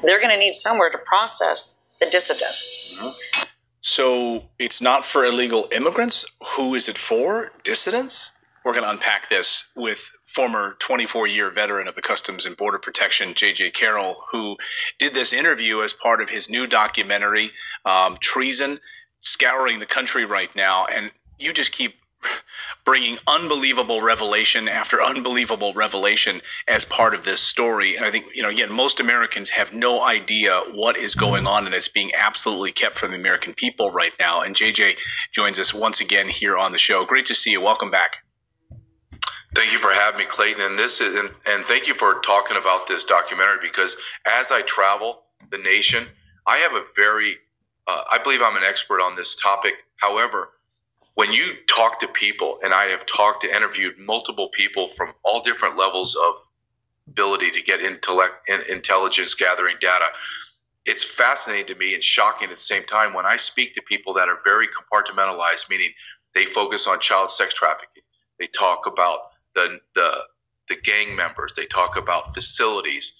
they're going to need somewhere to process the dissidents. Mm-hmm. So it's not for illegal immigrants. Who is it for? Dissidents? We're going to unpack this with former 24-year veteran of the Customs and Border Protection, J.J. Carroll, who did this interview as part of his new documentary, Treason, scouring the country right now. And you just keep bringing unbelievable revelation after unbelievable revelation as part of this story. And I think, again, most Americans have no idea what is going on, and it's being absolutely kept from the American people right now. And JJ joins us once again here on the show. Great to see you. Welcome back. Thank you for having me, Clayton. And thank you for talking about this documentary, because as I travel the nation, I have I believe I'm an expert on this topic. However, when you talk to people, and I have interviewed multiple people from all different levels of ability to get intelligence gathering data, it's fascinating to me and shocking at the same time when I speak to people that are very compartmentalized, meaning they focus on child sex trafficking. They talk about the gang members. They talk about facilities,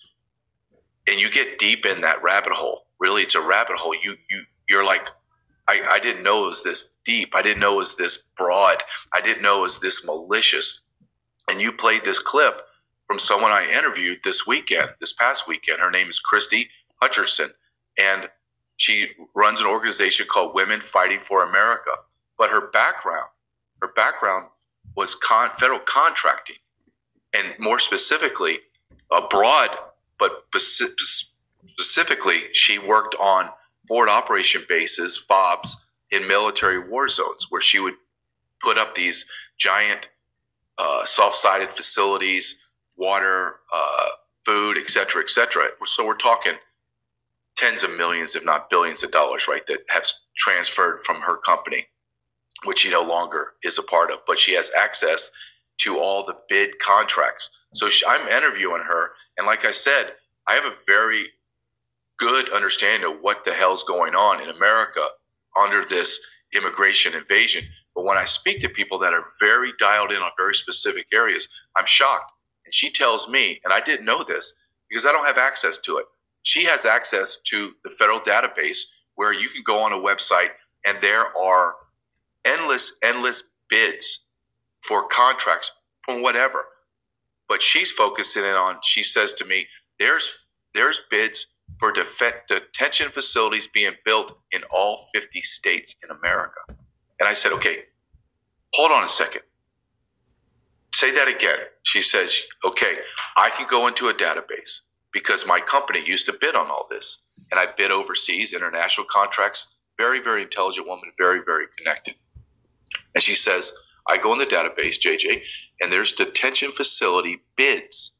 and you get deep in that rabbit hole. Really, it's a rabbit hole. You're like, I didn't know it was this deep. I didn't know it was this broad. I didn't know it was this malicious. And you played this clip from someone I interviewed this past weekend. Her name is Christy Hutcherson, and she runs an organization called Women Fighting for America. But her background was federal contracting, and more specifically, abroad, but specifically, she worked on forward operation bases, FOBs, in military war zones, where she would put up these giant soft-sided facilities, water, food, et cetera, et cetera. So we're talking tens of millions, if not billions of dollars, right, that have transferred from her company, which she no longer is a part of, but she has access to all the bid contracts. So I'm interviewing her, and like I said, I have a very good understanding of what the hell's going on in America under this immigration invasion. But when I speak to people that are very dialed in on very specific areas, I'm shocked. And she tells me, and I didn't know this because I don't have access to it. She has access to the federal database where you can go on a website and there are endless bids for contracts from whatever. But she's focusing in on, she says to me, there's bids for detention facilities being built in all 50 states in America. And I said, okay, hold on a second. Say that again. She says, okay, I can go into a database because my company used to bid on all this. And I bid overseas, international contracts, very, very intelligent woman, very, very connected. And she says, I go in the database, JJ, and there's detention facility bids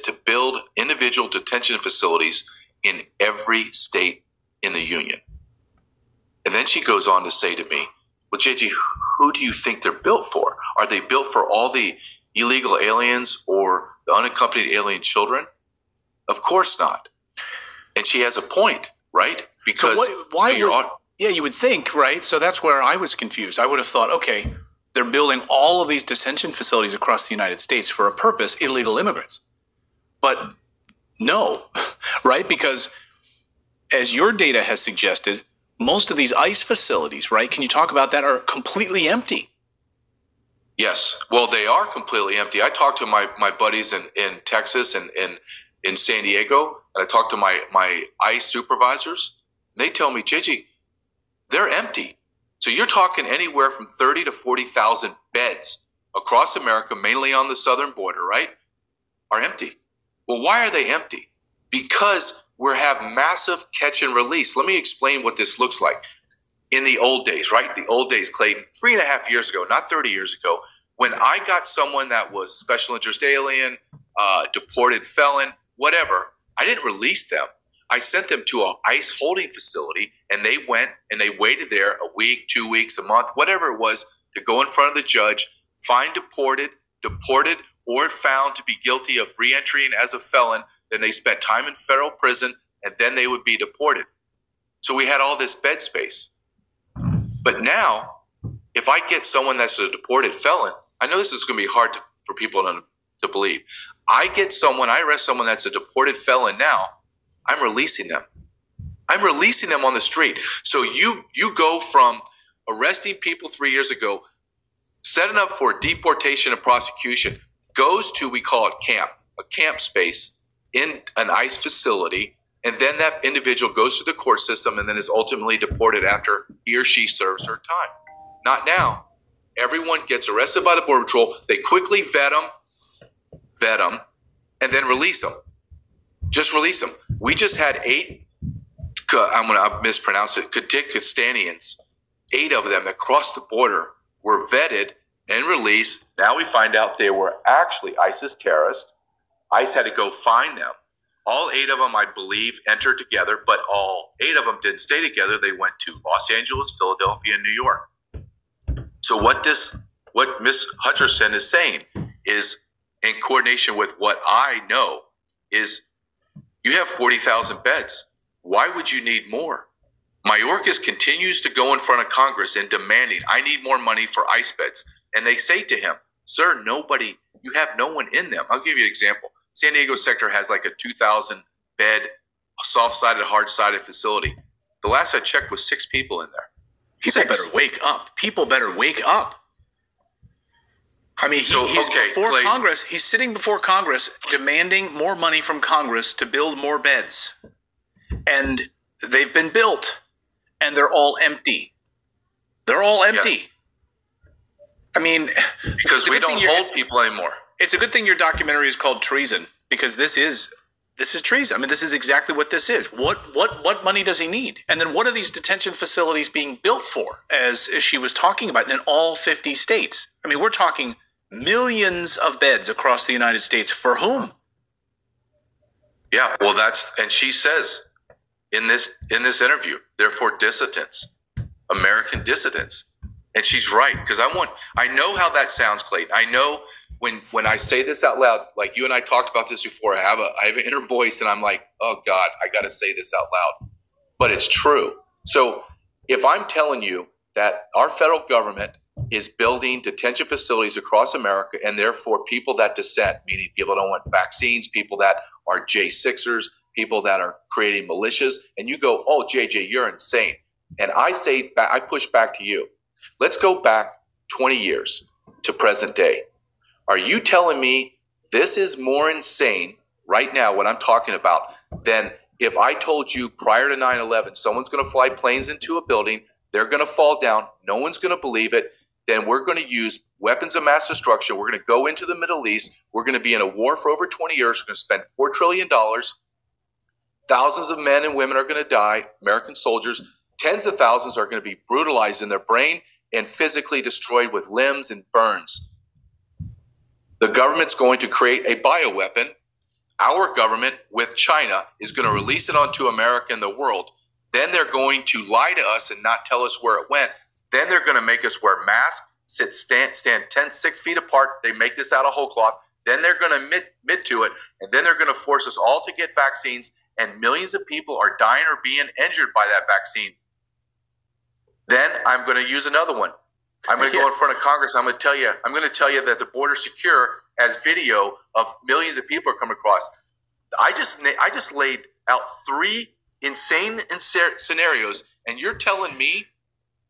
to build individual detention facilities in every state in the union. And then she goes on to say to me, well, JJ, who do you think they're built for? Are they built for all the illegal aliens or the unaccompanied alien children? Of course not. And she has a point, right? Because you would think, right? So that's where I was confused. I would have thought, okay, they're building all of these detention facilities across the United States for a purpose, illegal immigrants. But no, right? Because as your data has suggested, most of these ICE facilities, right? Can you talk about that, are completely empty? Yes. Well, they are completely empty. I talked to my buddies in Texas and in San Diego, and I talked to my ICE supervisors. And they tell me, JJ, they're empty. So you're talking anywhere from 30 to 40,000 beds across America, mainly on the southern border, right, are empty. Well, why are they empty? Because we have massive catch and release. Let me explain what this looks like. In the old days, right? The old days, Clayton, 3.5 years ago, not 30 years ago, when I got someone that was special interest alien, deported felon, whatever, I didn't release them. I sent them to an ICE holding facility, and they went and they waited there a week, 2 weeks, a month, whatever it was, to go in front of the judge, find deported, or found to be guilty of reentry as a felon. Then they spent time in federal prison, and then they would be deported. So we had all this bed space. But now, if I get someone that's a deported felon, I know this is going to be hard for people to believe. I arrest someone that's a deported felon now, I'm releasing them. I'm releasing them on the street. So you go from arresting people 3 years ago, setting up for deportation and prosecution, goes to, we call it camp, a camp space in an ICE facility, and then that individual goes through the court system and then is ultimately deported after he or she serves her time. Not now. Everyone gets arrested by the Border Patrol. They quickly vet them, and then release them. Just release them. We just had 8, I'm going to mispronounce it, Kyrgyzstanians, 8 of them that crossed the border, were vetted and released. Now we find out they were actually ISIS terrorists. ICE had to go find them. All 8 of them, I believe, entered together, but all 8 of them didn't stay together. They went to Los Angeles, Philadelphia, and New York. So what Ms. Hutcherson is saying is, in coordination with what I know, is you have 40,000 beds. Why would you need more? Mayorkas continues to go in front of Congress and demanding, I need more money for ICE beds. And they say to him, sir, you have no one in them. I'll give you an example. San Diego sector has like a 2,000 bed, soft-sided, hard-sided facility. The last I checked was 6 people in there. People better wake up. People better wake up. I mean, he's before Clay, Congress. He's sitting before Congress demanding more money from Congress to build more beds. And they've been built, and they're all empty. They're all empty. Yes. I mean, because we don't hold people anymore. It's a good thing your documentary is called Treason, because this is treason. I mean, this is exactly what this is. What money does he need? And then what are these detention facilities being built for, as she was talking about, in all 50 states? I mean, we're talking millions of beds across the United States. For whom? Yeah, well, and she says in this interview, they're for dissidents, American dissidents. And she's right, because I know how that sounds, Clayton. I know when I say this out loud, like you and I talked about this before, I have an inner voice and I'm like, oh God, I got to say this out loud. But it's true. So if I'm telling you that our federal government is building detention facilities across America, and therefore people that dissent, meaning people that don't want vaccines, people that are J6ers, people that are creating militias, and you go, oh, JJ, you're insane. And I push back to you. Let's go back 20 years to present day. Are you telling me this is more insane right now, what I'm talking about, than if I told you prior to 9/11, someone's going to fly planes into a building, they're going to fall down, no one's going to believe it, then we're going to use weapons of mass destruction, we're going to go into the Middle East, we're going to be in a war for over 20 years, we're going to spend $4 trillion, thousands of men and women are going to die, American soldiers, tens of thousands are going to be brutalized in their brain and physically destroyed with limbs and burns. The government's going to create a bioweapon. Our government, with China, is going to release it onto America and the world. Then they're going to lie to us and not tell us where it went. Then they're going to make us wear masks, stand 6 feet apart. They make this out of whole cloth. Then they're going to admit to it. And then they're going to force us all to get vaccines. And millions of people are dying or being injured by that vaccine. Then I'm going to use another one. I'm going to go in front of Congress. I'm going to tell you that the border secure as video of millions of people are coming across. I just laid out 3 insane scenarios, and you're telling me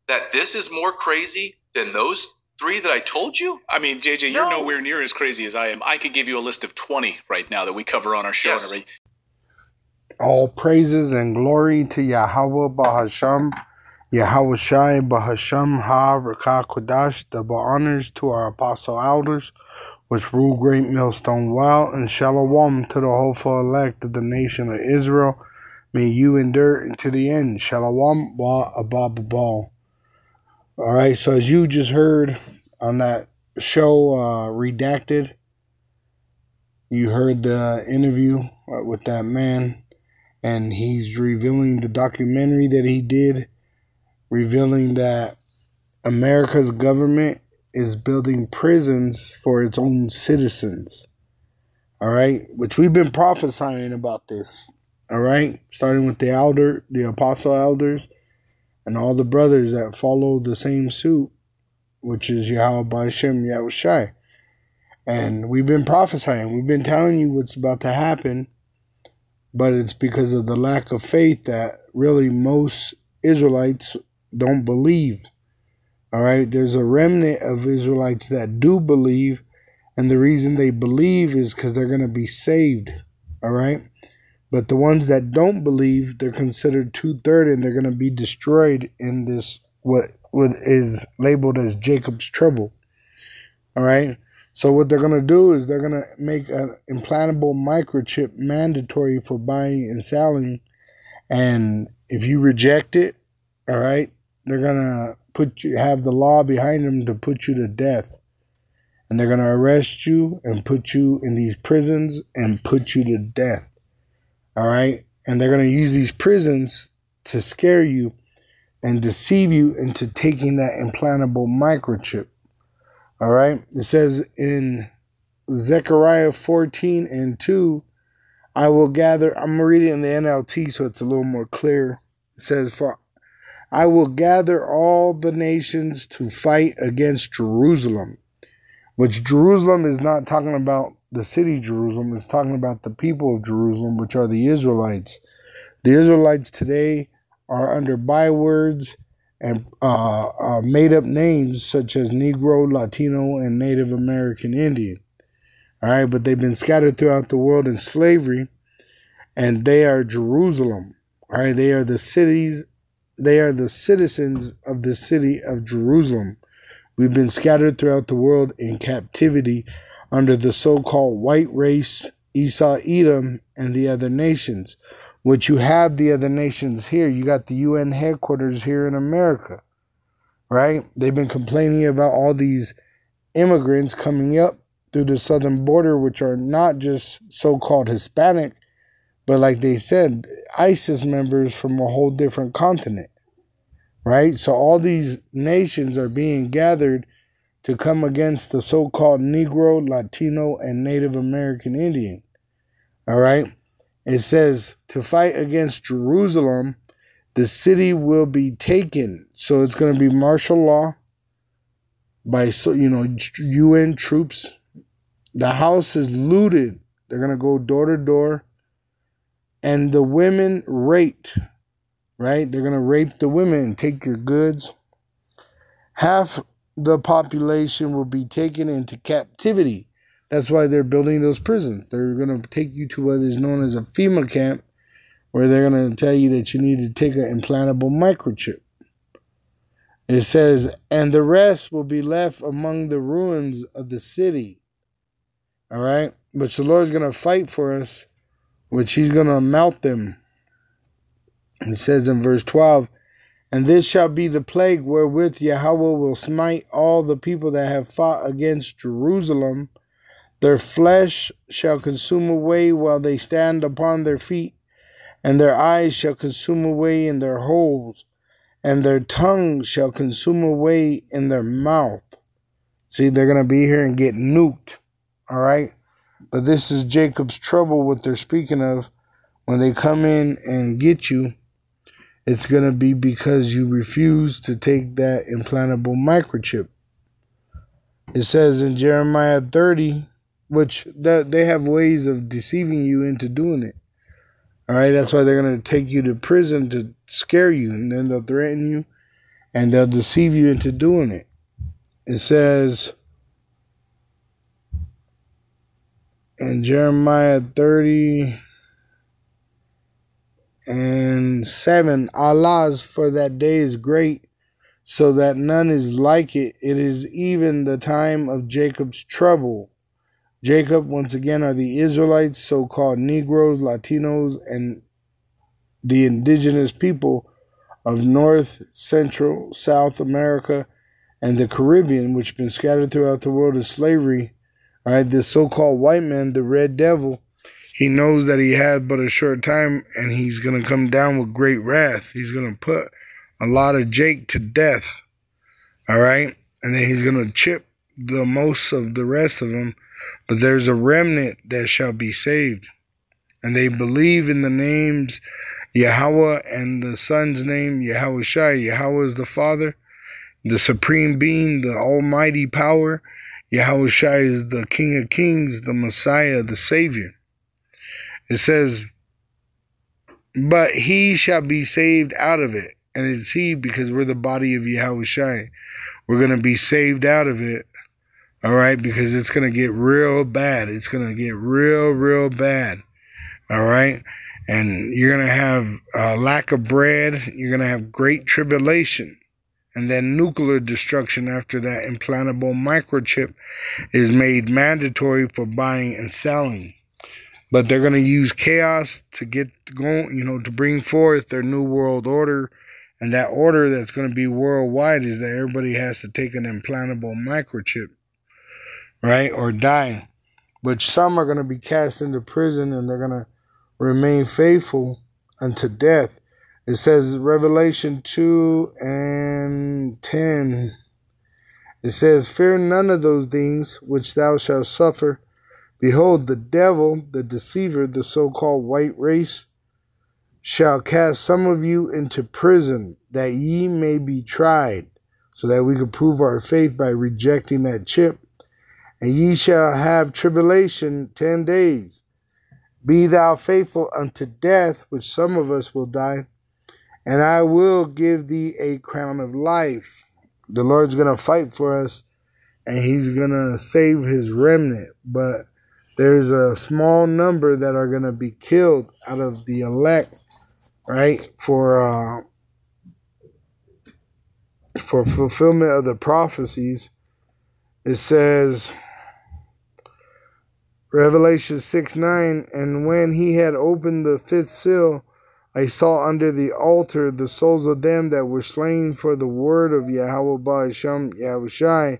that this is more crazy than those 3 that I told you? I mean, JJ, you're nowhere near as crazy as I am. I could give you a list of 20 right now that we cover on our show. Yes. All praises and glory to Yahweh Bahasham. Yahweh Shai Bahasham Ha Rakah Kodash, double honors to our apostle elders, which rule Great Millstone Well, and Shalom to the hopeful elect of the nation of Israel. May you endure into the end. Shalom Wa Abababal. Alright, so as you just heard on that show, Redacted, you heard the interview with that man, and he's revealing the documentary that he did, revealing that America's government is building prisons for its own citizens. All right, which we've been prophesying about this. All right, starting with the apostle elders, and all the brothers that follow the same suit, which is Yahweh B'Hashem Yahushai. And we've been prophesying. We've been telling you what's about to happen. but it's because of the lack of faith that really most Israelites don't believe. All right, there's a remnant of Israelites that do believe, and the reason they believe is because they're going to be saved. All right, but the ones that don't believe, they're considered 2/3, and they're going to be destroyed in this what is labeled as Jacob's trouble. All right, so what they're going to do is they're going to make an implantable microchip mandatory for buying and selling, and if you reject it, all right, they're going to have the law behind them to put you to death. And they're going to arrest you and put you in these prisons and put you to death. All right? And they're going to use these prisons to scare you and deceive you into taking that implantable microchip. All right? It says in Zechariah 14:2, I will gather, I'm reading in the NLT so it's a little more clear. It says, for I will gather all the nations to fight against Jerusalem. Which Jerusalem is not talking about the city Jerusalem. It's talking about the people of Jerusalem, which are the Israelites. The Israelites today are under bywords and made-up names such as Negro, Latino, and Native American Indian. All right, but they've been scattered throughout the world in slavery, and they are Jerusalem. All right, they are the cities. They are the citizens of the city of Jerusalem. We've been scattered throughout the world in captivity under the so-called white race, Esau, Edom, and the other nations. Which you have the other nations here. You got the UN headquarters here in America, right? They've been complaining about all these immigrants coming up through the southern border, which are not just so-called Hispanic, but like they said, ISIS members from a whole different continent, right? So all these nations are being gathered to come against the so-called Negro, Latino, and Native American Indian, all right? It says to fight against Jerusalem, the city will be taken. So it's going to be martial law by, UN troops. The house is looted. They're going to go door to door. And the women raped, right? They're going to rape the women and take your goods. Half the population will be taken into captivity. That's why they're building those prisons. They're going to take you to what is known as a FEMA camp, where they're going to tell you that you need to take an implantable microchip. It says, and the rest will be left among the ruins of the city. All right? But the Lord's going to fight for us, which he's going to melt them. It says in verse 12, and this shall be the plague wherewith Yahweh will smite all the people that have fought against Jerusalem. Their flesh shall consume away while they stand upon their feet, and their eyes shall consume away in their holes, and their tongue shall consume away in their mouth. See, they're going to be here and get nuked, all right? But this is Jacob's trouble, what they're speaking of. When they come in and get you, it's going to be because you refuse to take that implantable microchip. It says in Jeremiah 30, which they have ways of deceiving you into doing it. All right, that's why they're going to take you to prison to scare you, and then they'll threaten you, and they'll deceive you into doing it. It says in Jeremiah 30:7, Allah's for that day is great, so that none is like it. It is even the time of Jacob's trouble. Jacob, once again, are the Israelites, so-called Negroes, Latinos, and the indigenous people of North, Central, South America, and the Caribbean, which have been scattered throughout the world as slavery. All right, this so-called white man, the red devil, he knows that he had but a short time, and he's going to come down with great wrath. He's going to put a lot of Jake to death, all right? And then he's going to chip the most of the rest of them. But there's a remnant that shall be saved. And they believe in the names Yahweh and the Son's name, Yahweh Shai. Yahweh is the Father, the Supreme Being, the Almighty Power. Yahweh Shai is the King of Kings, the Messiah, the Savior. It says, but he shall be saved out of it. And it's he because we're the body of Yahushua. We're going to be saved out of it. All right, because it's going to get real bad. It's going to get real bad. All right, and you're going to have a lack of bread. You're going to have great tribulation. And then nuclear destruction after that implantable microchip is made mandatory for buying and selling. But they're going to use chaos to get going, to bring forth their new world order. And that order that's going to be worldwide is that everybody has to take an implantable microchip. Right, or die. But some are going to be cast into prison and they're going to remain faithful unto death. It says Revelation 2:10. It says, fear none of those things which thou shalt suffer. Behold, the devil, the deceiver, the so-called white race, shall cast some of you into prison, that ye may be tried, so that we could prove our faith by rejecting that chip. And ye shall have tribulation 10 days. Be thou faithful unto death, which some of us will die, and I will give thee a crown of life. The Lord's going to fight for us, and he's going to save his remnant. But there's a small number that are going to be killed out of the elect, right, for fulfillment of the prophecies. It says, Revelation 6:9, and when he had opened the fifth seal, I saw under the altar the souls of them that were slain for the word of Yahweh Ba'ashem Yahushai,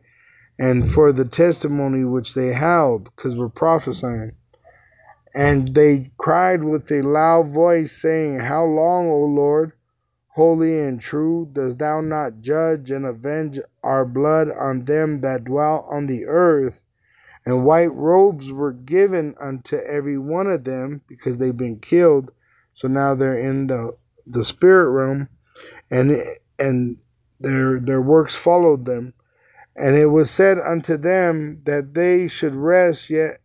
and for the testimony which they held, because we're prophesying. And they cried with a loud voice, saying, how long, O Lord, holy and true, dost thou not judge and avenge our blood on them that dwell on the earth? And white robes were given unto every one of them, because they've been killed. So now they're in the spirit realm, and their works followed them. And it was said unto them that they should rest yet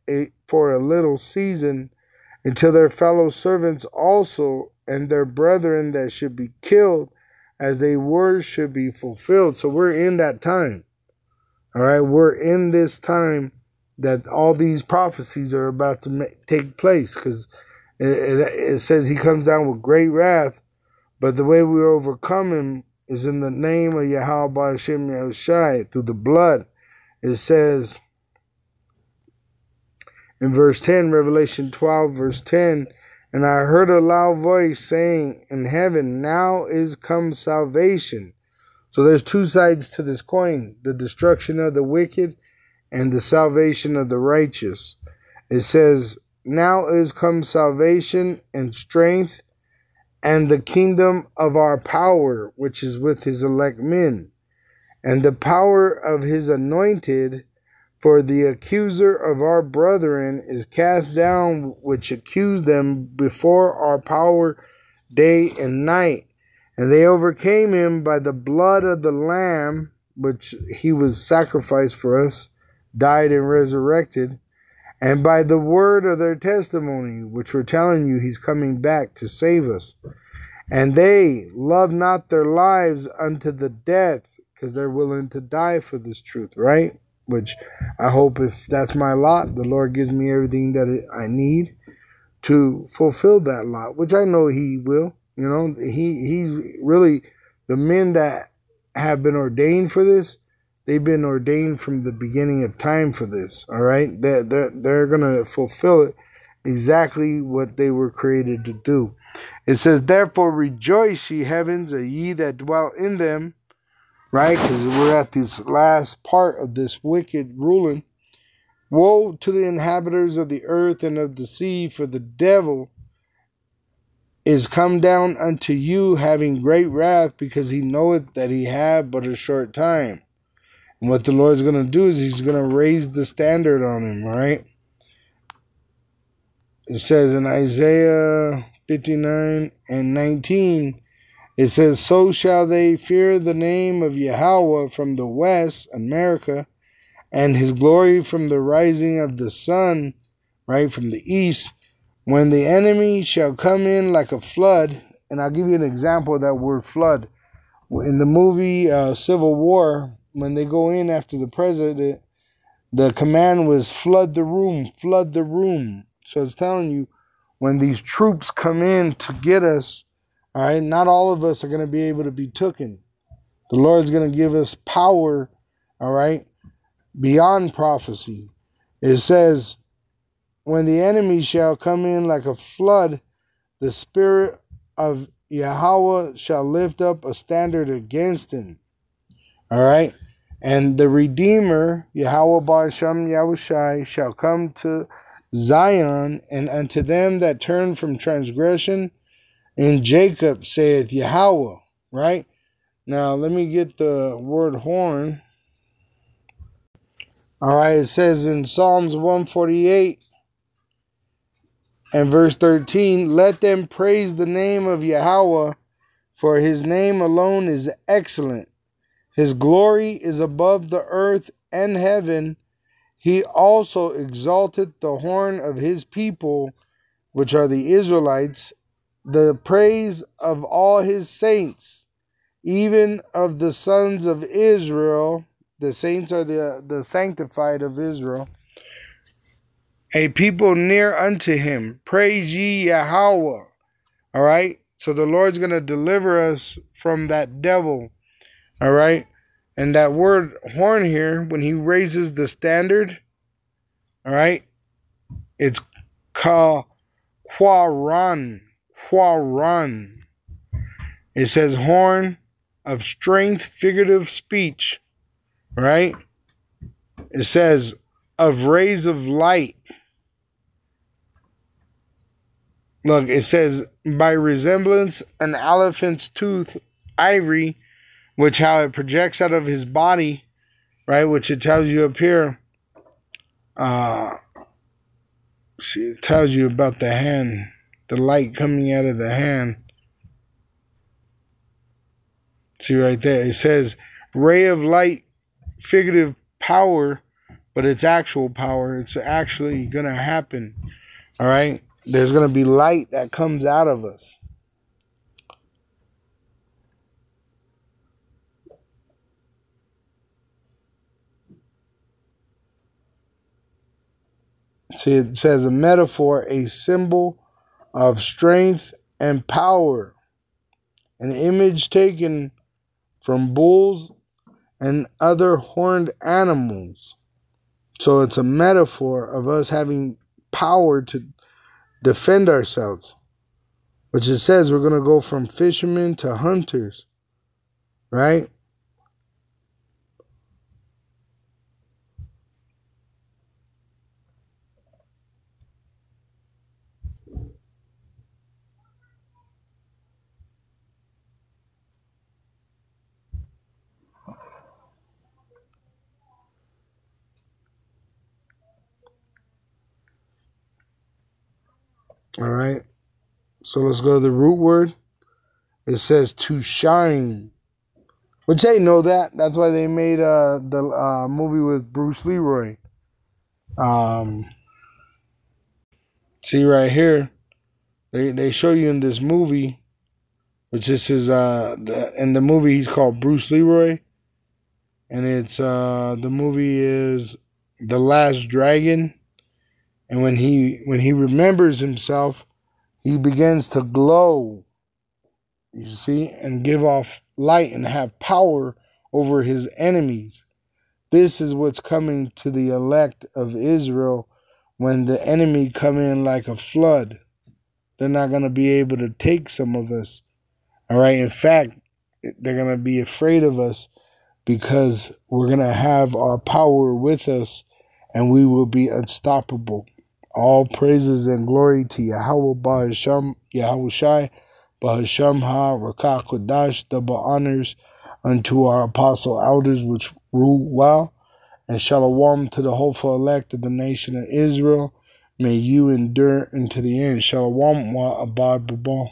for a little season, until their fellow servants also and their brethren that should be killed as they were should be fulfilled. So we're in that time. All right, we're in this time that all these prophecies are about to take place, because it says he comes down with great wrath, but the way we overcome him is in the name of Yahweh Ba'ashem Yahushai, through the blood. It says in verse 10, Revelation 12, verse 10, and I heard a loud voice saying in heaven, now is come salvation. So there's two sides to this coin, the destruction of the wicked and the salvation of the righteous. It says, now is come salvation and strength and the kingdom of our power, which is with his elect men, and the power of his anointed, for the accuser of our brethren is cast down, which accused them before our power day and night. And they overcame him by the blood of the Lamb, which he was sacrificed for us, died and resurrected, and by the word of their testimony, which we're telling you he's coming back to save us. And they love not their lives unto the death, because they're willing to die for this truth, right? Which I hope, if that's my lot, the Lord gives me everything that I need to fulfill that lot, which I know he will. He's really, the men that have been ordained for this, they've been ordained from the beginning of time for this, all right? They're going to fulfill it exactly what they were created to do. It says, therefore rejoice, ye heavens, and ye that dwell in them, right? Because we're at this last part of this wicked ruling. Woe to the inhabitants of the earth and of the sea, for the devil is come down unto you, having great wrath, because he knoweth that he have but a short time. And what the Lord's going to do is he's going to raise the standard on him, right? It says in Isaiah 59:19, it says, so shall they fear the name of Yahweh from the west, America, and his glory from the rising of the sun, right, from the east, When the enemy shall come in like a flood, and I'll give you an example of that word flood. In the movie Civil War, when they go in after the president, the command was flood the room, flood the room. So it's telling you, when these troops come in to get us, all right, not all of us are going to be able to be taken. The Lord's going to give us power, all right, beyond prophecy. It says, when the enemy shall come in like a flood, the Spirit of Yahweh shall lift up a standard against him. All right. And the Redeemer, Yahweh Ba'ashem Yahushai, shall come to Zion, and unto them that turn from transgression in Jacob, saith Yahweh. Right? Now, let me get the word horn. All right. It says in Psalms 148 and verse 13, let them praise the name of Yahweh, for his name alone is excellent. His glory is above the earth and heaven. He also exalteth the horn of his people, which are the Israelites, the praise of all his saints, even of the sons of Israel. The saints are the sanctified of Israel. A people near unto him. Praise ye Yahweh. All right. So the Lord's going to deliver us from that devil. All right. And that word horn here, when he raises the standard, all right, it's called Quaran. Quaran. It says horn of strength, figurative speech, right? It says of rays of light. Look, it says by resemblance an elephant's tooth, ivory, which how it projects out of his body, right? Which it tells you up here. See, it tells you about the hand, the light coming out of the hand. See right there, it says ray of light, figurative power, but it's actual power. It's actually going to happen. All right. There's going to be light that comes out of us. See, it says a metaphor, a symbol of strength and power. An image taken from bulls and other horned animals. So it's a metaphor of us having power to defend ourselves. Which it says we're going to go from fishermen to hunters. Right? All right. So let's go to the root word. It says to shine. Which they know that. That's why they made the movie with Bruce Leroy. See right here. They show you in this movie, which this is in the movie he's called Bruce Leroy. And it's the movie is The Last Dragon. And when he remembers himself, he begins to glow, you see, and give off light and have power over his enemies. This is what's coming to the elect of Israel when the enemy come in like a flood. They're not going to be able to take some of us. All right. In fact, they're going to be afraid of us because we're going to have our power with us and we will be unstoppable. All praises and glory to Yahweh Ba'ashem Yahushai Ba'ashem Ha Rakah Kodash, double honors unto our apostle elders which rule well, and shalom to the hopeful elect of the nation of Israel. May you endure into the end. Shalom wa abad babal.